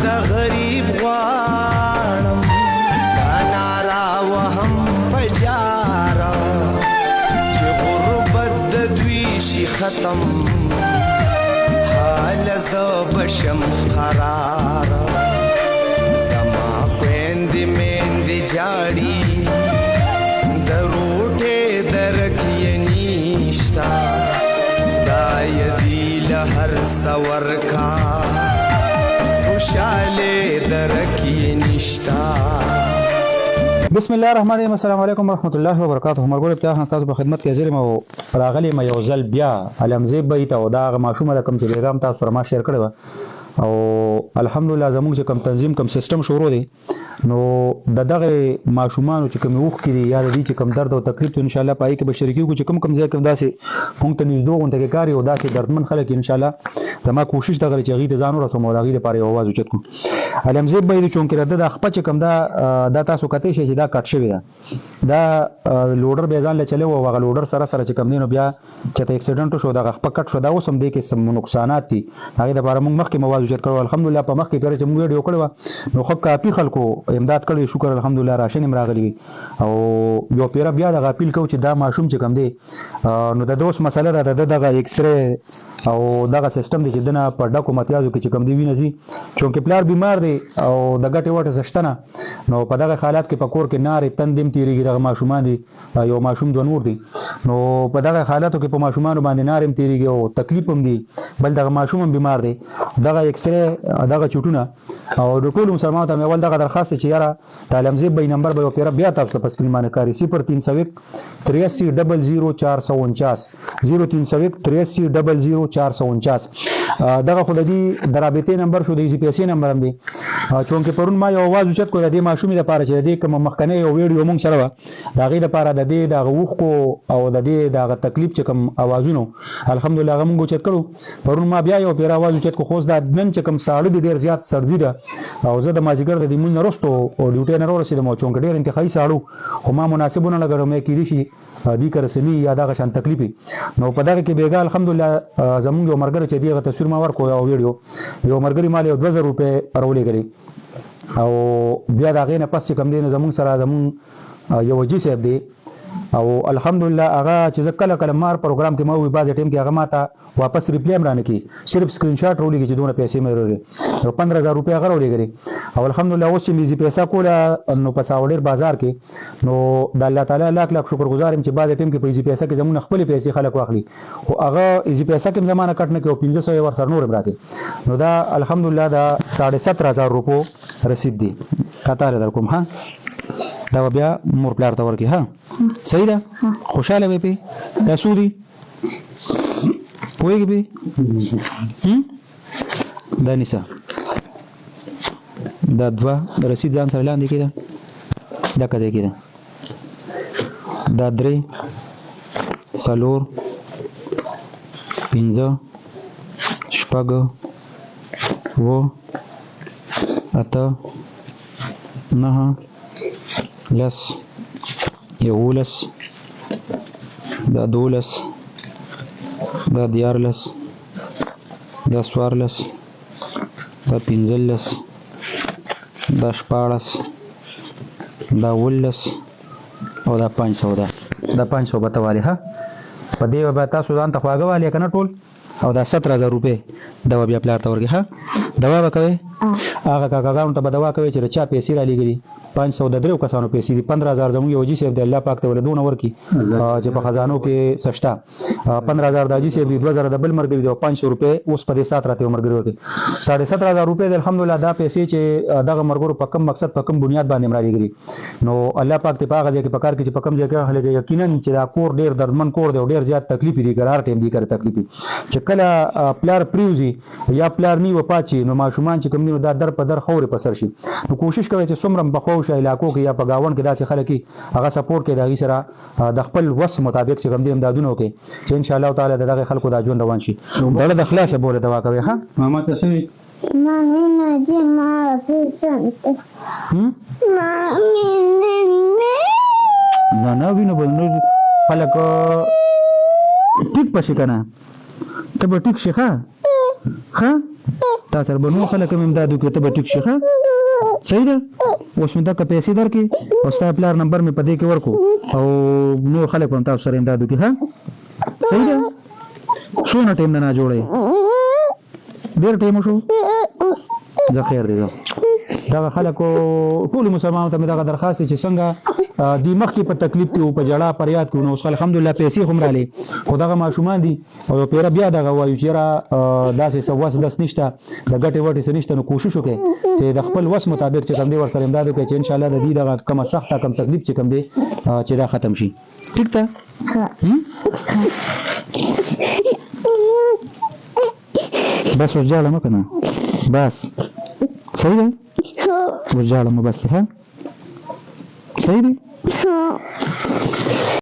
د غریب غواړم دا نارا وهم پجارا چې غربت د دوی شي ختم حال زه بشم قرار زما خویندې میندې جاړي د روټې درک یې نیشتا خدای دې له هر څه ورکا خوشاله درک یې نشتا. بسم الله الرحمن الرحیم. السلام علیکم ورحمۃ اللہ وبرکاتہ. مرګور ابتداء تاسو په خدمت کې حاضر یم او راغلی م یو ځل بیا علمزی بیت او دا ماشومه د کم چې پیغام تاسو سره ما شیر کړی و او الحمدلله زموږ چې کم تنظیم کم سیستم شروع دی نو دغه ماشومان چې کوم وخت کې یا د دې چې کوم درد او تکلیف ته ان شاء الله پای کې به شریکي کو چې کوم ځای کې داسې مونږ ته نږدې غونډه کې کاری او داسې دردمن خلک ان شاء الله زما کوشش دغه چې غي ته ځان ورسوم او غي لپاره आवाज اوچت کوم. علمزی بیت چون کې رده د خپل چې کوم دا تاسو کته شي چې دا کټ شوی دا لوډر به ځان له چلو او هغه لوډر سره چې کوم دینو بیا چې ته اکسیډنټ شو دا خپل کټ شو دا اوس هم دې کې سم نقصانات دي هغه لپاره موږ مخکې مواد اوچت کړو. الحمدلله په مخکې پیر چې موږ ویډیو کړو نو خو کافي خلکو امداد کړی شکر الحمدلله راشن هم راغلی او یو پیر بیا د غاپیل کو چې دا ماشوم چې کم دی نو د دوس مسله ده دغه ایکس ری او دغه سیستم دی چې دنه په ډاکو متیازو کې چې کم دی وینځي چونکه پلار بیمار دی او د ګټه وټه زشتنه نو په دغه حالات کې پکور کې نار تندم تیریږي دغه ماشومان دي یو ماشوم د نور دی نو په دغه حالاتو کې په ماشومان باندې نارم تیریږي او تکلیف هم دی بل دغه ماشوم بیمار دی دغه ایکس ری دغه چټونه او د ټول مسلمانانو ته اول دغه درخواست چې یاره تعلمزی به نمبر به پیر بیا تاسو په سکرین باندې کاری 0301 دغه خو د دې درابطې نمبر شو د ای پی سی نمبر هم دی چونکه پرون ما یو आवाज اوچت کړ د ماشومې لپاره چې د کوم مخکنه یو ویډیو مونږ سره دا غي لپاره د دې د غوخ کو او د دې د تکلیف چې کوم आवाजونو الحمدلله موږ اوچت کړو. پرون ما بیا یو پیر आवाज اوچت کو خو دا نن چې کوم ساړه ډیر زیات سردی ده او زه د ماجیګر د دې مون نرستو او ډیوټي نه ورسېدم او چونکه ډیر انتخابي ساړو خو ما مناسبونه لګرم کې دي شي دی کرسنی یا دغه شان تکلیفي نو په دغه کې بیګا الحمدلله زموږ یو مرګره چې دیغه تصویر ما ورکو یو ویډیو یو مرګري مال یو 2000 روپے پرولې غړي او بیا دا غینه پس کم دین زموږ سره زموږ یو وجی صاحب دی او الحمدلله هغه چې کله کله مار پروګرام کې ما وی باز ټیم کې هغه ماته واپس ریپلی مرانه کی صرف سکرین شاټ رولې کې چې دونه پیسې مې ورغلي نو 15000 روپیا غوړولې غړي او الحمدلله اوس چې میزي پیسې کوله نو په ساوډر بازار کې نو د الله تعالی لاک شکر گزار یم چې باز ټیم کې پیسې کې زمون خپل پیسې خلک واخلي او هغه ایزي پیسې کې زمانه کټ نه کې 1500 ور سر نور راکې نو دا الحمدلله دا 17500 روپو رسید دی قطار در کوم ها دا بیا مور پلار ته ورکی ها صحیح ده خوشاله وي په تاسو دي پوهیږي به دا نسا دا دوا رسید ځان سره لاندې کېده دا کده کېده دا درې څلور پنځه شپږ اووه اته نهه لس یولس دا دولس دا دیارلس دا سوارلس دا پنځلس دا شپاړس دا ولس او دا 500 دا 500 بتوالی ها په دې به تاسو ځان ته خواږه والی کنه ټول او دا 17000 روپے دوا بیا پلار ته ورګه ها دوا وکوي هغه کاکاګاون ته دوا کوي چې چا پیسې را لګري 500 د درو کسانو پیسې دي 15000 زموږ یوجي صاحب د الله پاک ته ولدون ورکی چې په خزانو کې سشتا 15000 د اجي صاحب 2000 د بل مرګري دی 500 روپے اوس په دې سات راته مرګري ورکی 17500 روپے د الحمدلله دا پیسې چې دغه مرګرو په کم مقصد په کم بنیاد باندې مرا لګري نو الله پاک ته پاغه ځکه په کار کې چې په کم ځای کې هلګي یقینا چې دا کور ډیر دردمن کور دی ډیر زیات تکلیف دي قرار ټیم دي کړ تکلیف چې کله پلار پریوزي یا پلار نی و پاتې نو ماشومان چې کوم دا در په در خوري په سر شي نو کوشش کوي چې څومره بخو شي علاقو کې یا په گاون کې داسې خلک هغه سپورټ کې دغه سره د خپل وس مطابق چې کوم دي امدادونه کوي چې ان شاء الله تعالی دغه خلکو د ژوند روان شي دغه د خلاصه بوله دوا کوي ها ماما تاسو مامي نجي ما في سنت مامي نه وینو بل نو خلک ټیک پښې کنه ته به ټیک شي ها تا سره به نور خلک هم امداد وکړي ته به ټیک شي ښه صحیح ده اوس مې دغه پیسې درکړي او ستا پلار نمبر مې په دې کې ورکړو او نور خلک به هم تاسو سره امداد وکړي ښه صحیح ده څونه ټایم نه جوړی ډېر ټایم وشو زه خیر دی دغه خلکو ټولو مسلمانانو ته مې دغه درخواست دی چې څنګه دې مخکې په تکلیف کې وو په ژړا فریاد کې وو نو اوس الحمدلله پیسې خو هم رالې خو دغه ماشومان دي او پیره بیا دغه وایو چې یاره داسې څه وس دس نشته د ګټې وټې څه نشته نو کوشش وکړئ چې د خپل وس مطابق چې کوم دی ورسره امداد وکړئ چې انشاءالله د دې دغه کومه سخته کوم تکلیف چې کوم دی چې دا ختم شي ټیک ده بس اوس جاړه مه که نه بس صحیح ده اوس جاړه مه بس دی ها صحیح دی